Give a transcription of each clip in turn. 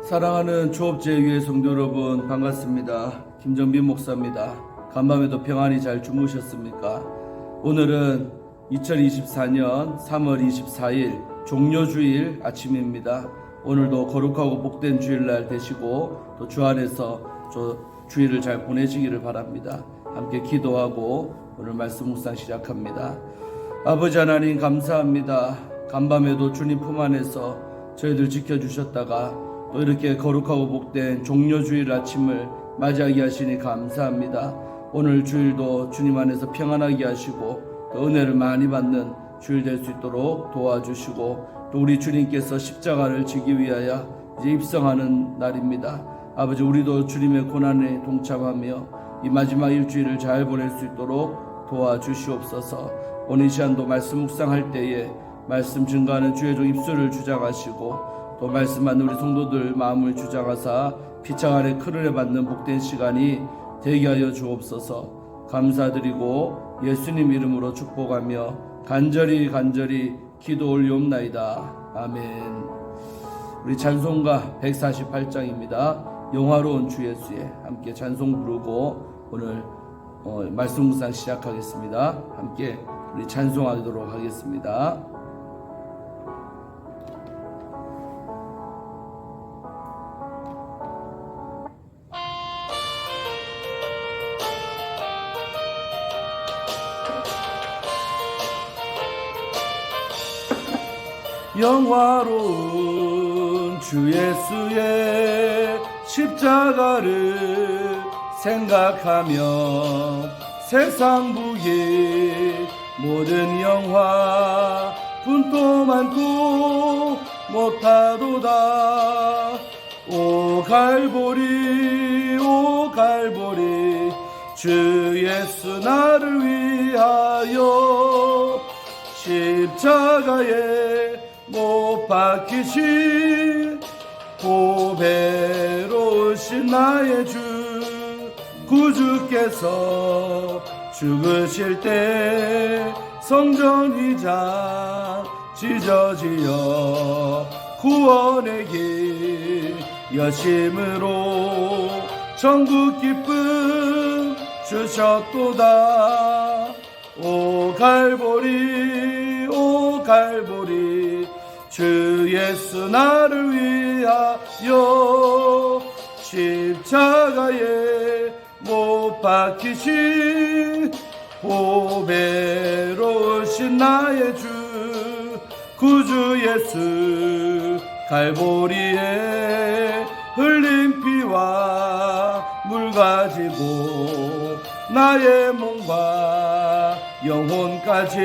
사랑하는 초업제위의 성도 여러분, 반갑습니다. 김정빈 목사입니다. 간밤에도 평안히 잘 주무셨습니까? 오늘은 2024년 3월 24일 종료주일 아침입니다. 오늘도 거룩하고 복된 주일날 되시고 또 주 안에서 주일을 잘 보내시기를 바랍니다. 함께 기도하고 오늘 말씀 묵상 시작합니다. 아버지 하나님 감사합니다. 간밤에도 주님 품 안에서 저희들 지켜주셨다가 또 이렇게 거룩하고 복된 종료주일 아침을 맞이하게 하시니 감사합니다. 오늘 주일도 주님 안에서 평안하게 하시고 또 은혜를 많이 받는 주일 될 수 있도록 도와주시고 또 우리 주님께서 십자가를 지기 위하여 이제 입성하는 날입니다. 아버지, 우리도 주님의 고난에 동참하며 이 마지막 일주일을 잘 보낼 수 있도록 도와주시옵소서. 오늘 이 시간도 말씀 묵상할 때에 말씀 증거하는 주의 종 입술을 주장하시고 또 말씀하는 우리 성도들 마음을 주장하사 피창 아래 큰 은혜 받는 복된 시간이 되게 하여 주옵소서. 감사드리고 예수님 이름으로 축복하며 간절히 기도 올리옵나이다. 아멘. 우리 찬송가 148장입니다. 영화로운 주 예수에 함께 찬송 부르고 오늘 말씀 묵상 시작하겠습니다. 함께 우리 찬송하도록 하겠습니다. 영화로운 주 예수의 십자가를 생각하며 세상 부의 모든 영화 분도 많고 못하도다. 오 갈보리 오 갈보리 주 예수 나를 위하여 십자가에 못 박히신 보배로우신 나의 주 구주께서 죽으실 때 성전이자 찢어지어 구원의 길 여심으로 천국 기쁨 주셨도다. 오 갈보리 오 갈보리 주 예수 나를 위하여 십자가에 못 박히신 보배로우신 나의 주 구주 예수 갈보리에 흘린 피와 물 가지고 나의 몸과 영혼까지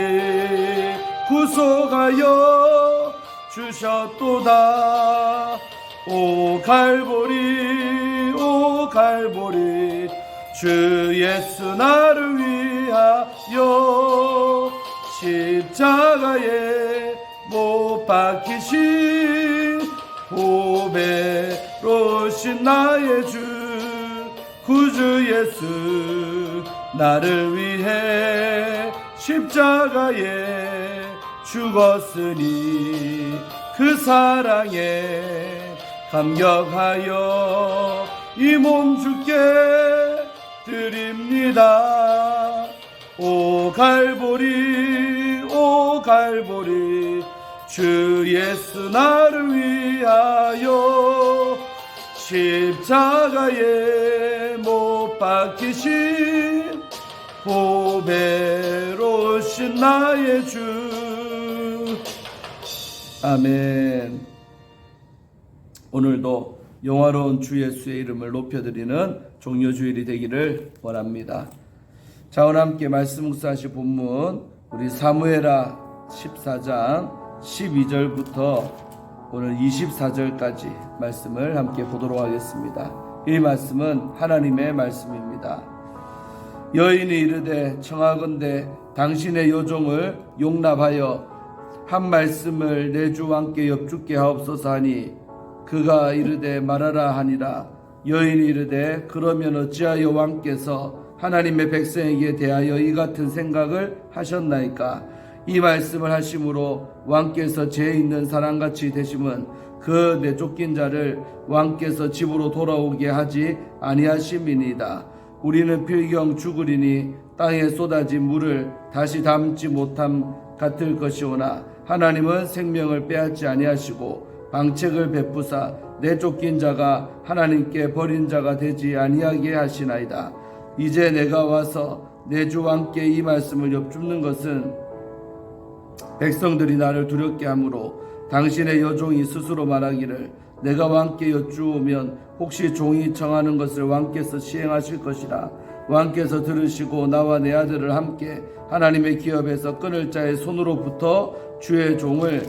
구속하여 주셨도다. 오 갈보리 오 갈보리 주 예수 나를 위하여 십자가에 못 박히신 보배로우신 나의 주 구주 예수 나를 위해 십자가에 죽었으니 그 사랑에 감격하여 이 몸 주께 드립니다. 오 갈보리 오 갈보리 주 예수 나를 위하여 십자가에 못 박히신 보배로우신 나의 주. 아멘. 오늘도 영화로운 주 예수의 이름을 높여드리는 종료주일이 되기를 원합니다. 자, 오늘 함께 말씀 묵상하실 본문 우리 사무엘하 14장 12절부터 오늘 24절까지 말씀을 함께 보도록 하겠습니다. 이 말씀은 하나님의 말씀입니다. 여인이 이르되 청하건대 당신의 요종을 용납하여 한 말씀을 내 주 왕께 엽죽게 하옵소서 하니 그가 이르되 말하라 하니라. 여인이 이르되 그러면 어찌하여 왕께서 하나님의 백성에게 대하여 이 같은 생각을 하셨나이까? 이 말씀을 하심으로 왕께서 죄 있는 사람같이 되심은 그 내쫓긴 자를 왕께서 집으로 돌아오게 하지 아니하심이니이다. 우리는 필경 죽으리니 땅에 쏟아진 물을 다시 담지 못함 같을 것이오나 하나님은 생명을 빼앗지 아니하시고 방책을 베푸사 내쫓긴 자가 하나님께 버린 자가 되지 아니하게 하시나이다. 이제 내가 와서 내 주 왕께 이 말씀을 엿줍는 것은 백성들이 나를 두렵게 하므로 당신의 여종이 스스로 말하기를 내가 왕께 여쭈오면 혹시 종이 청하는 것을 왕께서 시행하실 것이라. 왕께서 들으시고 나와 내 아들을 함께 하나님의 기업에서 끊을 자의 손으로부터 주의 종을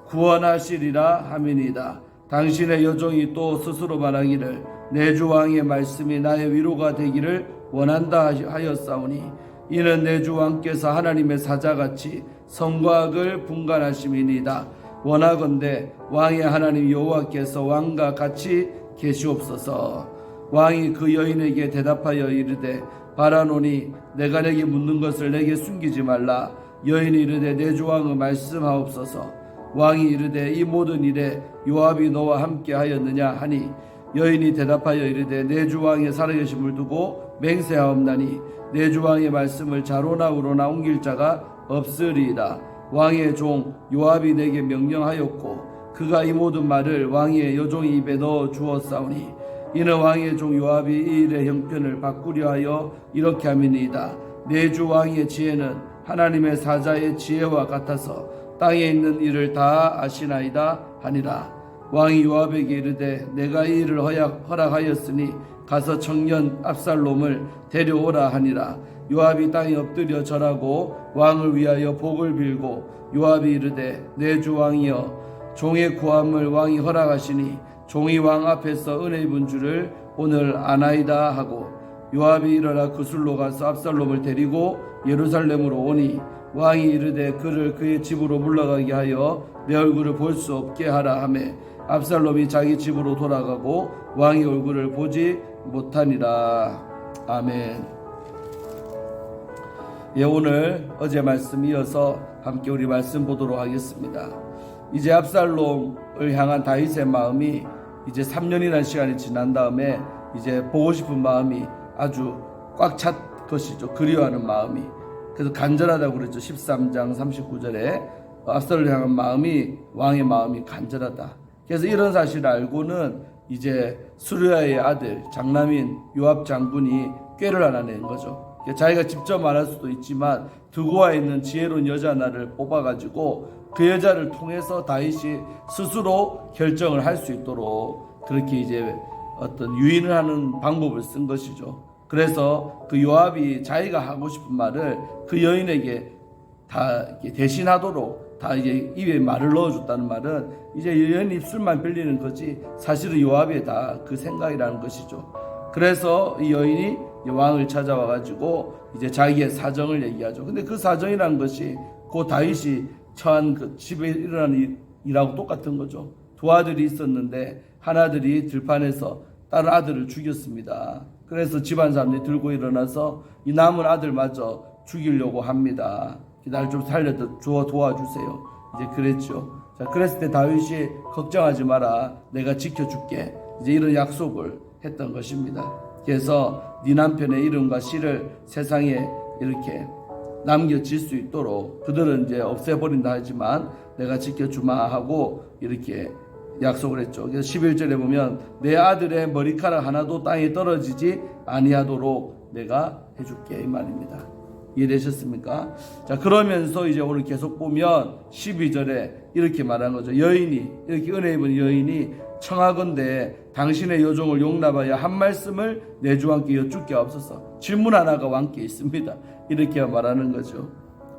구원하시리라 함이니이다. 당신의 여종이 또 스스로 말하기를 내 주 왕의 말씀이 나의 위로가 되기를 원한다 하였사오니 이는 내 주 왕께서 하나님의 사자같이 선과 악을 분간하심이니이다. 원하건대 왕의 하나님 여호와께서 왕과 같이 계시옵소서. 왕이 그 여인에게 대답하여 이르되 바라노니 내가 내게 묻는 것을 내게 숨기지 말라. 여인이 이르되 내 주 왕은 말씀하옵소서. 왕이 이르되 이 모든 일에 요압이 너와 함께 하였느냐 하니 여인이 대답하여 이르되 내 주 왕의 살아계심을 두고 맹세하옵나니 내 주 왕의 말씀을 좌로나 우로나 옮길 자가 없으리이다. 왕의 종 요압이 내게 명령하였고 그가 이 모든 말을 왕의 여종의 입에 넣어 주었사오니 이는 왕의 종 요압이 이 일의 형편을 바꾸려 하여 이렇게 함이니이다. 내 주 왕의 지혜는 하나님의 사자의 지혜와 같아서 땅에 있는 일을 다 아시나이다 하니라. 왕이 요압에게 이르되 내가 이 일을 허락하였으니 가서 청년 압살롬을 데려오라 하니라. 요압이 땅에 엎드려 절하고 왕을 위하여 복을 빌고 요압이 이르되 내 주 왕이여 종의 구함을 왕이 허락하시니 종이 왕 앞에서 은혜 입은 줄을 오늘 아나이다 하고 요압이 일어나 그술로 가서 압살롬을 데리고 예루살렘으로 오니 왕이 이르되 그를 그의 집으로 물러가게 하여 내 얼굴을 볼 수 없게 하라 하매 압살롬이 자기 집으로 돌아가고 왕의 얼굴을 보지 못하니라. 아멘. 오늘 어제 말씀 이어서 함께 우리 말씀 보도록 하겠습니다. 이제 압살롬을 향한 다윗의 마음이 이제 3년이라는 시간이 지난 다음에 이제 보고 싶은 마음이 아주 꽉 찼 것이죠. 그리워하는 마음이. 그래서 간절하다고 그랬죠. 13장 39절에 압살롬을 향한 마음이 왕의 마음이 간절하다. 그래서 이런 사실을 알고는 이제 수르야의 아들 장남인 요압 장군이 꾀를 하나 낸 거죠. 자기가 직접 말할 수도 있지만 두고 와 있는 지혜로운 여자 하나를 뽑아가지고 그 여자를 통해서 다윗이 스스로 결정을 할 수 있도록 그렇게 이제 어떤 유인을 하는 방법을 쓴 것이죠. 그래서 그 요압이 자기가 하고 싶은 말을 그 여인에게 다 대신하도록 다 이제 입에 말을 넣어줬다는 말은 이제 여인 입술만 빌리는 거지 사실은 요압의 다 그 생각이라는 것이죠. 그래서 이 여인이 왕을 찾아와 가지고 이제 자기의 사정을 얘기하죠. 근데 그 사정이라는 것이 그 다윗이 처한 그 집에 일어난 일하고 똑같은 거죠. 두 아들이 있었는데 한 아들이 들판에서 다른 아들을 죽였습니다. 그래서 집안 사람들이 들고 일어나서 이 남은 아들마저 죽이려고 합니다. 날 좀 도와주세요. 이제 그랬죠. 자, 그랬을 때 다윗이 걱정하지 마라. 내가 지켜줄게. 이제 이런 약속을 했던 것입니다. 그래서 네 남편의 이름과 시를 세상에 이렇게 남겨질 수 있도록 그들은 이제 없애버린다 하지만 내가 지켜주마 하고 이렇게 약속을 했죠. 그래서 11절에 보면 내 아들의 머리카락 하나도 땅에 떨어지지 아니하도록 내가 해줄게 이 말입니다. 이해되셨습니까? 자, 그러면서 이제 오늘 계속 보면 12절에 이렇게 말한 거죠. 여인이 이렇게 은혜 입은 여인이 청하건대 당신의 여종을 용납하여 한 말씀을 내 주 왕께 여쭙게 하옵소서. 질문 하나가 왕께 있습니다. 이렇게 말하는 거죠.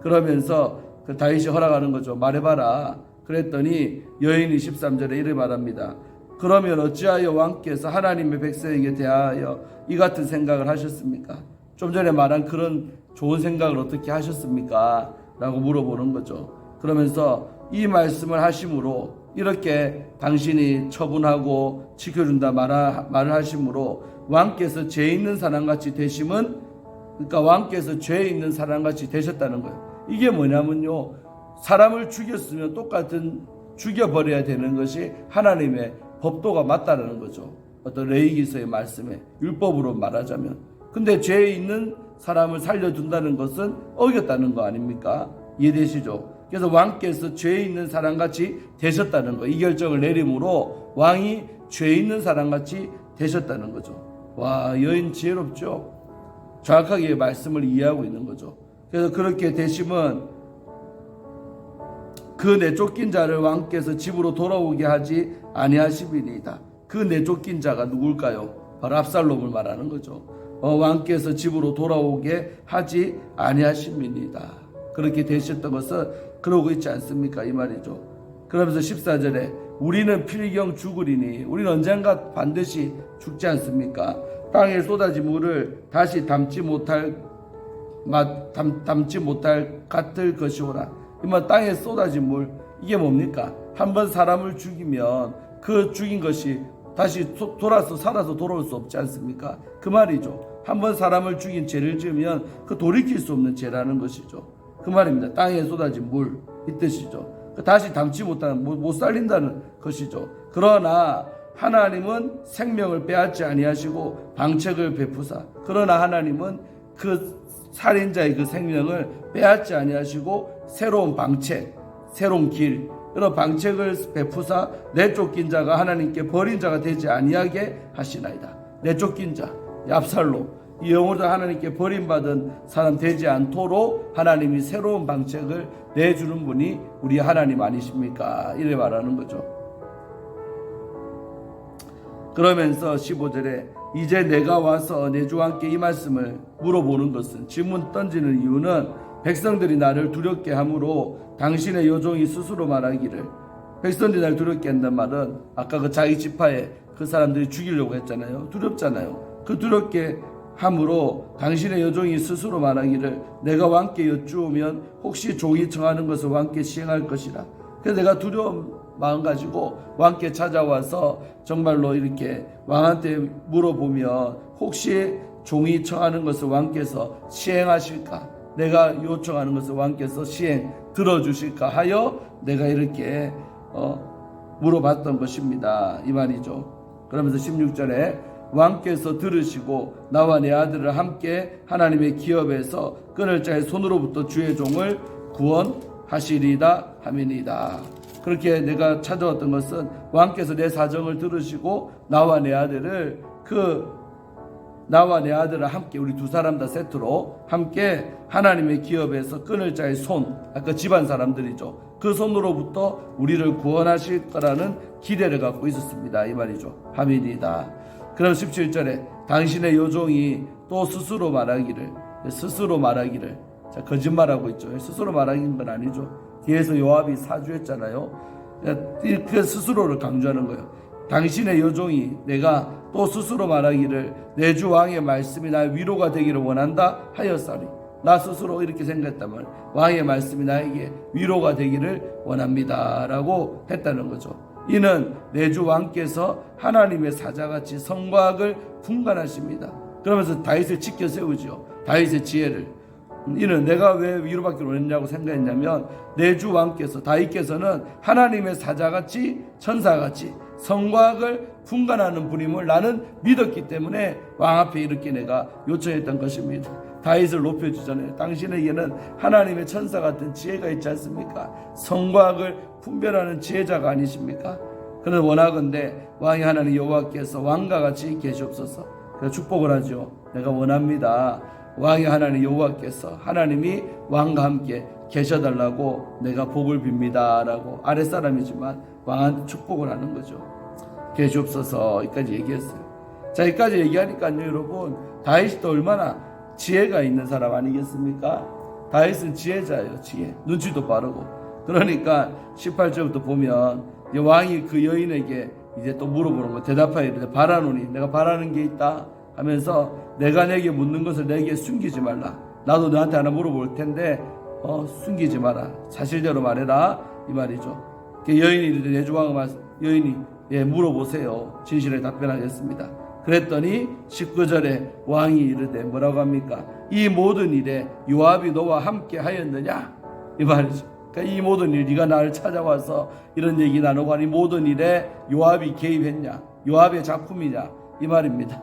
그러면서 그 다윗이 허락하는 거죠. 말해봐라. 그랬더니 여인이 13절에 이렇게 말합니다. 그러면 어찌하여 왕께서 하나님의 백성에게 대하여 이 같은 생각을 하셨습니까? 좀 전에 말한 그런 좋은 생각을 어떻게 하셨습니까? 라고 물어보는 거죠. 그러면서 이 말씀을 하심으로 이렇게 당신이 처분하고 지켜준다 말을 하심으로 왕께서 죄 있는 사람같이 되심은 그러니까 왕께서 죄 있는 사람같이 되셨다는 거예요. 이게 뭐냐면요. 사람을 죽였으면 똑같은 죽여버려야 되는 것이 하나님의 법도가 맞다라는 거죠. 어떤 레위기서의 말씀에 율법으로 말하자면. 근데 죄에 있는 사람을 살려준다는 것은 어겼다는 거 아닙니까? 이해되시죠? 그래서 왕께서 죄에 있는 사람같이 되셨다는 거, 이 결정을 내림으로 왕이 죄에 있는 사람같이 되셨다는 거죠. 와, 여인 지혜롭죠? 정확하게 말씀을 이해하고 있는 거죠. 그래서 그렇게 되심은 그 내쫓긴 자를 왕께서 집으로 돌아오게 하지 아니하심이니이다. 그 내쫓긴 자가 누굴까요? 바로 압살롬을 말하는 거죠. 왕께서 집으로 돌아오게 하지 아니하심이니이다. 그렇게 되셨던 것은 그러고 있지 않습니까? 이 말이죠. 그러면서 14절에 우리는 필경 죽으리니, 우리는 언젠가 반드시 죽지 않습니까? 땅에 쏟아진 물을 다시 담지 못할 같을 것이오라. 이만 땅에 쏟아진 물, 이게 뭡니까? 한번 사람을 죽이면 그 죽인 것이 다시 돌아서 살아서 돌아올 수 없지 않습니까? 그 말이죠. 한번 사람을 죽인 죄를 지으면 그 돌이킬 수 없는 죄라는 것이죠. 그 말입니다. 땅에 쏟아진 물, 이 뜻이죠. 다시 담지 못하는, 못 살린다는 것이죠. 그러나 하나님은 생명을 빼앗지 아니하시고 방책을 베푸사, 그러나 하나님은 그 살인자의 그 생명을 빼앗지 아니하시고 새로운 방책, 새로운 길, 이런 방책을 베푸사 내쫓긴 자가 하나님께 버린 자가 되지 아니하게 하시나이다. 내쫓긴 자, 압살롬, 이 영으로 하나님께 버림받은 사람 되지 않도록 하나님이 새로운 방책을 내주는 분이 우리 하나님 아니십니까? 이래 말하는 거죠. 그러면서 15절에 이제 내가 와서 내 주와 함께 이 말씀을 물어보는 것은, 질문 던지는 이유는 백성들이 나를 두렵게 함으로 당신의 여종이 스스로 말하기를, 백성들이 나를 두렵게 한다는 말은 아까 그 자기 지파에 그 사람들이 죽이려고 했잖아요. 두렵잖아요. 그 두렵게 함으로 당신의 여종이 스스로 말하기를 내가 왕께 여쭈으면 혹시 종이 청하는 것을 왕께 시행할 것이라. 그래서 내가 두려운 마음 가지고 왕께 찾아와서 정말로 이렇게 왕한테 물어보면 혹시 종이 청하는 것을 왕께서 시행하실까, 내가 요청하는 것을 왕께서 시행 들어주실까 하여 내가 이렇게 물어봤던 것입니다. 이 말이죠. 그러면서 16절에 왕께서 들으시고 나와 내 아들을 함께 하나님의 기업에서 끊을 자의 손으로부터 주의 종을 구원하시리다 함이니이다. 그렇게 내가 찾아왔던 것은 왕께서 내 사정을 들으시고 나와 내 아들을 함께, 우리 두 사람 다 세트로 함께 하나님의 기업에서 끊을 자의 손, 아까 집안 사람들이죠. 그 손으로부터 우리를 구원하실 거라는 기대를 갖고 있었습니다. 이 말이죠. 함이니이다. 그럼 17절에 당신의 여종이 또 스스로 말하기를, 자, 거짓말하고 있죠. 스스로 말하는 건 아니죠. 뒤에서 요압이 사주했잖아요. 그 스스로를 강조하는 거예요. 당신의 여종이 내가 또 스스로 말하기를 내 주 왕의 말씀이 나의 위로가 되기를 원한다 하였사니, 나 스스로 이렇게 생각했다면 왕의 말씀이 나에게 위로가 되기를 원합니다 라고 했다는 거죠. 이는 내 주 왕께서 하나님의 사자같이 성곽을 분간하십니다. 그러면서 다윗을 지켜 세우죠. 다윗의 지혜를. 이는 내가 왜 위로받기를 원했냐고 생각했냐면 내 주 왕께서, 다윗께서는 하나님의 사자같이 천사같이 성곽을 분간하는 분임을 나는 믿었기 때문에 왕 앞에 이렇게 내가 요청했던 것입니다. 다윗을 높여주잖아요. 당신에게는 하나님의 천사 같은 지혜가 있지 않습니까? 성곽을 분별하는 지혜자가 아니십니까? 그는 원하건대 왕이 하나님 여호와께서 왕과 같이 계시옵소서. 그래서 축복을 하죠. 내가 원합니다. 왕이 하나님 여호와께서, 하나님이 왕과 함께 계셔달라고 내가 복을 빕니다 라고 아랫사람이지만 왕한테 축복을 하는 거죠. 계시옵소서. 여기까지 얘기했어요. 자, 여기까지 얘기하니까요 여러분, 다윗이 또 얼마나 지혜가 있는 사람 아니겠습니까? 다윗은 지혜자예요. 지혜. 눈치도 빠르고. 그러니까 18절부터 보면 왕이 그 여인에게 이제 또 물어보는 거, 대답하여 이르되 바라노니, 내가 바라는 게 있다 하면서 내가 내게 묻는 것을 내게 숨기지 말라. 나도 너한테 하나 물어볼 텐데 숨기지 마라. 사실대로 말해라. 이 말이죠. 여인이 이르되 내 주 왕은, 여인이 물어보세요. 진실에 답변하겠습니다. 그랬더니 19절에 왕이 이르되 뭐라고 합니까? 이 모든 일에 요압이 너와 함께 하였느냐? 이 말이죠. 그러니까 이 모든 일, 네가 나를 찾아와서 이런 얘기 나누고 하니 모든 일에 요압이 개입했냐, 요압의 작품이냐 이 말입니다.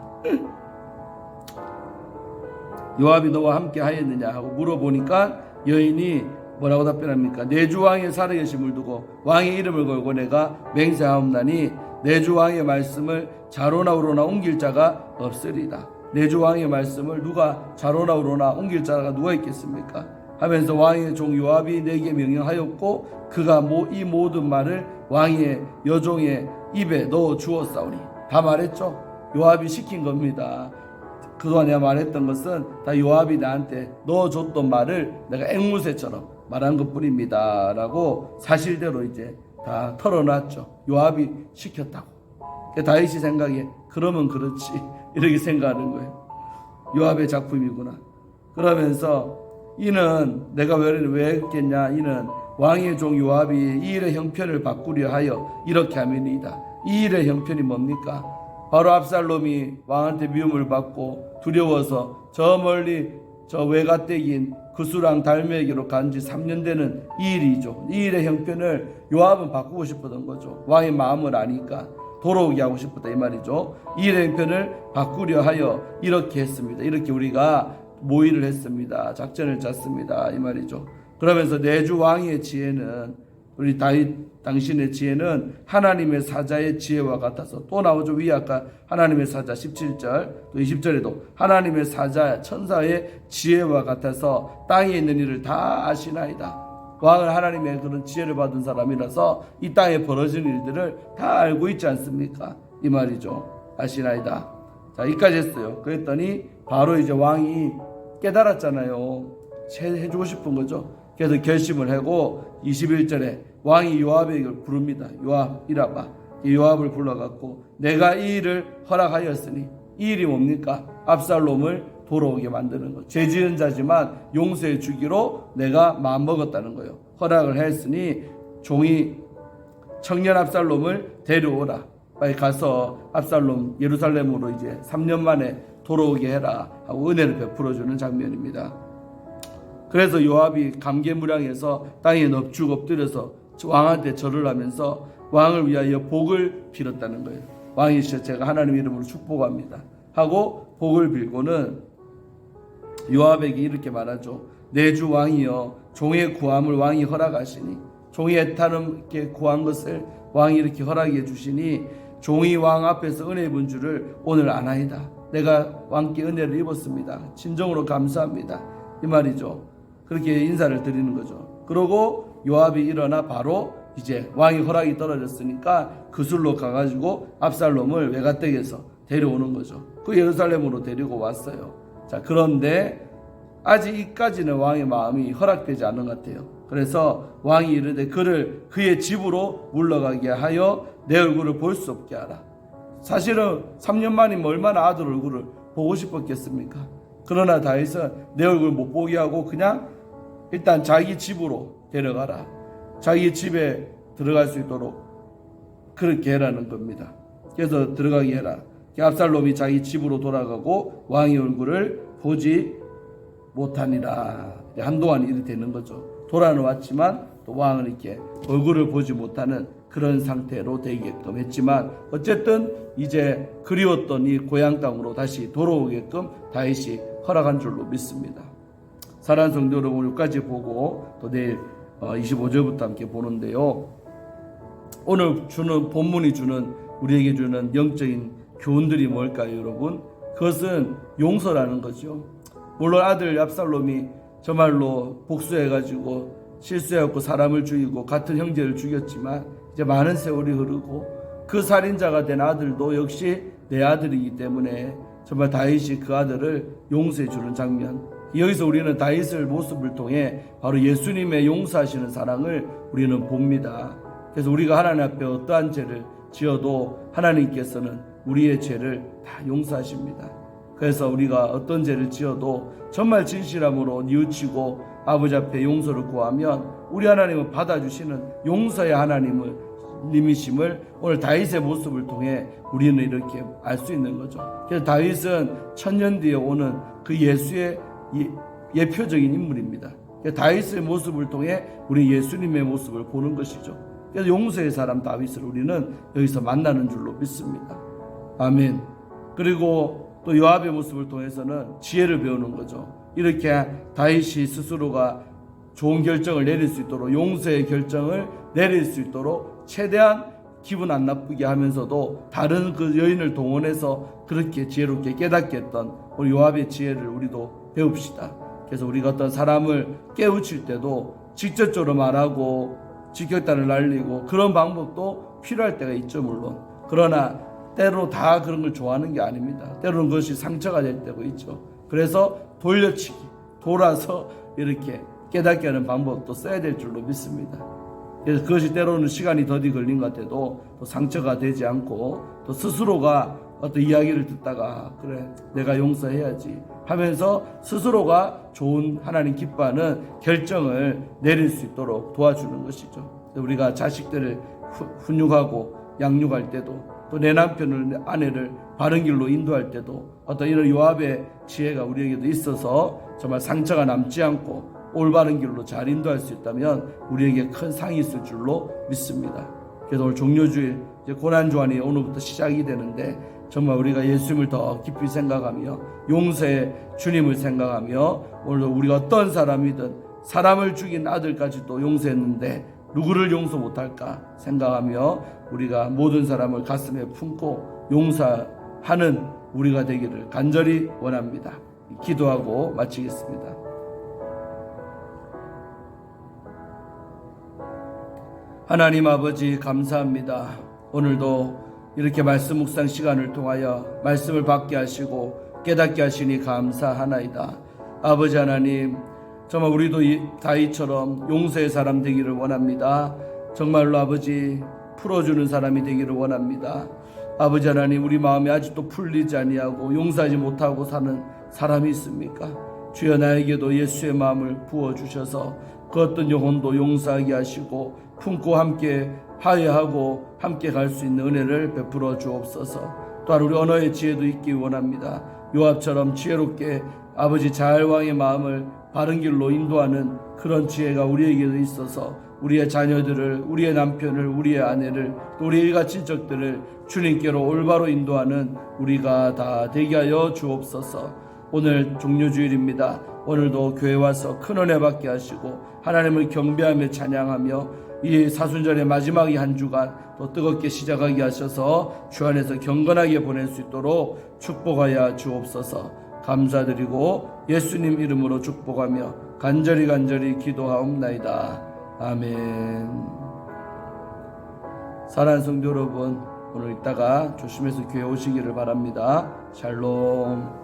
요압이 너와 함께 하였느냐 하고 물어보니까 여인이 뭐라고 답변합니까? 내 주 왕의 살아계심을 두고 왕의 이름을 걸고 내가 맹세하옵나니 내 주 왕의 말씀을 좌로나 우로나 옮길 자가 없으리다. 내 주 왕의 말씀을 누가 좌로나 우로나 옮길 자가 누가 있겠습니까? 하면서 왕의 종 요압이 내게 명령하였고 그가 이 모든 말을 왕의 여종의 입에 넣어 주었사오니. 다 말했죠. 요압이 시킨 겁니다. 그동안 내가 말했던 것은 다 요압이 나한테 넣어줬던 말을 내가 앵무새처럼 말한 것뿐입니다 라고 사실대로 이제 다 털어놨죠. 요압이 시켰다고. 다윗이 생각에 그러면 그렇지 이렇게 생각하는 거예요. 요압의 작품이구나. 그러면서 이는 내가 왜 했겠냐, 이는 왕의 종 요압이 이 일의 형편을 바꾸려 하여 이렇게 하면이다. 이 일의 형편이 뭡니까? 바로 압살롬이 왕한테 미움을 받고 두려워서 저 멀리 저 외가댁인 그수랑 달메에게로 간 지 3년 되는 이 일이죠. 이 일의 형편을 요압은 바꾸고 싶었던 거죠. 왕의 마음을 아니까 돌아오게 하고 싶었다 이 말이죠. 이 일의 형편을 바꾸려 하여 이렇게 했습니다. 이렇게 우리가 모의를 했습니다. 작전을 짰습니다 이 말이죠. 그러면서 내 주 왕의 지혜는, 우리 다윗 당신의 지혜는 하나님의 사자의 지혜와 같아서, 또 나오죠. 위에 아까 하나님의 사자 17절 또 20절에도 하나님의 사자 천사의 지혜와 같아서 땅에 있는 일을 다 아시나이다. 왕은 하나님의 그런 지혜를 받은 사람이라서 이 땅에 벌어지는 일들을 다 알고 있지 않습니까? 이 말이죠. 아시나이다. 자, 여기까지 했어요. 그랬더니 바로 이제 왕이 깨달았잖아요. 해주고 싶은 거죠. 그래서 결심을 하고 21절에 왕이 요압에게 부릅니다. 요압 이라봐. 요압을 불러갖고 내가 이 일을 허락하였으니, 이 일이 뭡니까? 압살롬을 돌아오게 만드는 것. 죄 지은 자지만 용서해 주기로 내가 마음먹었다는 거예요. 허락을 했으니 종이 청년 압살롬을 데려오라. 빨리 가서 압살롬 예루살렘으로 이제 3년 만에 돌아오게 해라 하고 은혜를 베풀어주는 장면입니다. 그래서 요압이 감개무량해서 땅에 넙죽 엎드려서 왕한테 절을 하면서 왕을 위하여 복을 빌었다는 거예요. 왕이시여 제가 하나님 이름으로 축복합니다 하고 복을 빌고는 요압에게 이렇게 말하죠. 내 주 왕이여 종의 구함을 왕이 허락하시니, 종이 애타는게 구한 것을 왕이 이렇게 허락해 주시니 종이 왕 앞에서 은혜 입은 줄을 오늘 아나이다. 내가 왕께 은혜를 입었습니다. 진정으로 감사합니다 이 말이죠. 그렇게 인사를 드리는 거죠. 그러고 요압이 일어나 바로 이제 왕이 허락이 떨어졌으니까 그술로 가가지고 압살롬을 외가댁에서 데려오는 거죠. 그 예루살렘으로 데리고 왔어요. 자, 그런데 아직 이까지는 왕의 마음이 허락되지 않은 것 같아요. 그래서 왕이 이르되 그를 그의 집으로 물러가게 하여 내 얼굴을 볼 수 없게 하라. 사실은 3년 만이면 얼마나 아들 얼굴을 보고 싶었겠습니까? 그러나 다윗은 내 얼굴 못 보게 하고 그냥 일단 자기 집으로 데려가라. 자기 집에 들어갈 수 있도록 그렇게 해라는 겁니다. 그래서 들어가게 해라. 압살롬이 자기 집으로 돌아가고 왕의 얼굴을 보지 못하니라. 한동안 일이 되는 거죠. 돌아는 왔지만 또 왕은 이렇게 얼굴을 보지 못하는 그런 상태로 되게끔 했지만 어쨌든 이제 그리웠던 이 고향 땅으로 다시 돌아오게끔 다윗이 허락한 줄로 믿습니다. 사랑하는 성도 여러분, 여기까지 보고 또 내일 25절부터 함께 보는데요. 오늘 주는 본문이 주는 우리에게 주는 영적인 교훈들이 뭘까요, 여러분? 그것은 용서라는 거죠. 물론 아들 압살롬이 정말로 복수해가지고 실수해갖고 사람을 죽이고 같은 형제를 죽였지만 이제 많은 세월이 흐르고 그 살인자가 된 아들도 역시 내 아들이기 때문에 정말 다윗이 그 아들을 용서해 주는 장면. 여기서 우리는 다윗의 모습을 통해 바로 예수님의 용서하시는 사랑을 우리는 봅니다. 그래서 우리가 하나님 앞에 어떠한 죄를 지어도 하나님께서는 우리의 죄를 다 용서하십니다. 그래서 우리가 어떤 죄를 지어도 정말 진실함으로 뉘우치고 아버지 앞에 용서를 구하면 우리 하나님은 받아주시는 용서의 하나님을 님이심을 오늘 다윗의 모습을 통해 우리는 이렇게 알 수 있는 거죠. 그래서 다윗은 천년 뒤에 오는 그 예수의 예표적인 인물입니다. 다윗의 모습을 통해 우리 예수님의 모습을 보는 것이죠. 그래서 용서의 사람 다윗을 우리는 여기서 만나는 줄로 믿습니다. 아멘. 그리고 또 요압의 모습을 통해서는 지혜를 배우는 거죠. 이렇게 다윗이 스스로가 좋은 결정을 내릴 수 있도록, 용서의 결정을 내릴 수 있도록 최대한 기분 안 나쁘게 하면서도 다른 그 여인을 동원해서 그렇게 지혜롭게 깨닫게 했던 우리 요압의 지혜를 우리도 배웁시다. 그래서 우리가 어떤 사람을 깨우칠 때도 직접적으로 말하고 직격탄을 날리고 그런 방법도 필요할 때가 있죠, 물론. 그러나 때로 다 그런 걸 좋아하는 게 아닙니다. 때로는 그것이 상처가 될 때도 있죠. 그래서 돌려치기, 돌아서 이렇게 깨닫게 하는 방법도 써야 될 줄로 믿습니다. 그래서 그것이 때로는 시간이 더디 걸린 것 같아도 또 상처가 되지 않고 또 스스로가 어떤 이야기를 듣다가 그래 내가 용서해야지 하면서 스스로가 좋은 하나님 기뻐하는 결정을 내릴 수 있도록 도와주는 것이죠. 우리가 자식들을 훈육하고 양육할 때도 또 내 남편을 내 아내를 바른 길로 인도할 때도 어떤 이런 요압의 지혜가 우리에게도 있어서 정말 상처가 남지 않고 올바른 길로 잘 인도할 수 있다면 우리에게 큰 상이 있을 줄로 믿습니다. 그래서 오늘 종료주일 이제 고난주간이 오늘부터 시작이 되는데 정말 우리가 예수님을 더 깊이 생각하며 용서의 주님을 생각하며 오늘도 우리가 어떤 사람이든 사람을 죽인 아들까지도 용서했는데 누구를 용서 못할까 생각하며 우리가 모든 사람을 가슴에 품고 용서하는 우리가 되기를 간절히 원합니다. 기도하고 마치겠습니다. 하나님 아버지 감사합니다. 오늘도 이렇게 말씀 묵상 시간을 통하여 말씀을 받게 하시고 깨닫게 하시니 감사하나이다. 아버지 하나님, 정말 우리도 다윗처럼 용서의 사람 되기를 원합니다. 정말로 아버지 풀어주는 사람이 되기를 원합니다. 아버지 하나님, 우리 마음이 아직도 풀리지 아니하고 용서하지 못하고 사는 사람이 있습니까? 주여 나에게도 예수의 마음을 부어주셔서 그 어떤 영혼도 용서하게 하시고 품고 함께 화해하고 함께 갈 수 있는 은혜를 베풀어 주옵소서. 또한 우리 언어의 지혜도 있기 원합니다. 요압처럼 지혜롭게 아버지 자활왕의 마음을 바른 길로 인도하는 그런 지혜가 우리에게도 있어서 우리의 자녀들을, 우리의 남편을, 우리의 아내를, 또 우리 일가 친척들을 주님께로 올바로 인도하는 우리가 다 되게 하여 주옵소서. 오늘 종료주일입니다. 오늘도 교회 와서 큰 은혜 받게 하시고 하나님을 경배하며 찬양하며 이 사순절의 마지막 한 주간 또 뜨겁게 시작하게 하셔서 주 안에서 경건하게 보낼 수 있도록 축복하여 주옵소서. 감사드리고 예수님 이름으로 축복하며 간절히 기도하옵나이다. 아멘. 사랑하는 성도 여러분, 오늘 이따가 조심해서 교회 오시기를 바랍니다. 샬롬.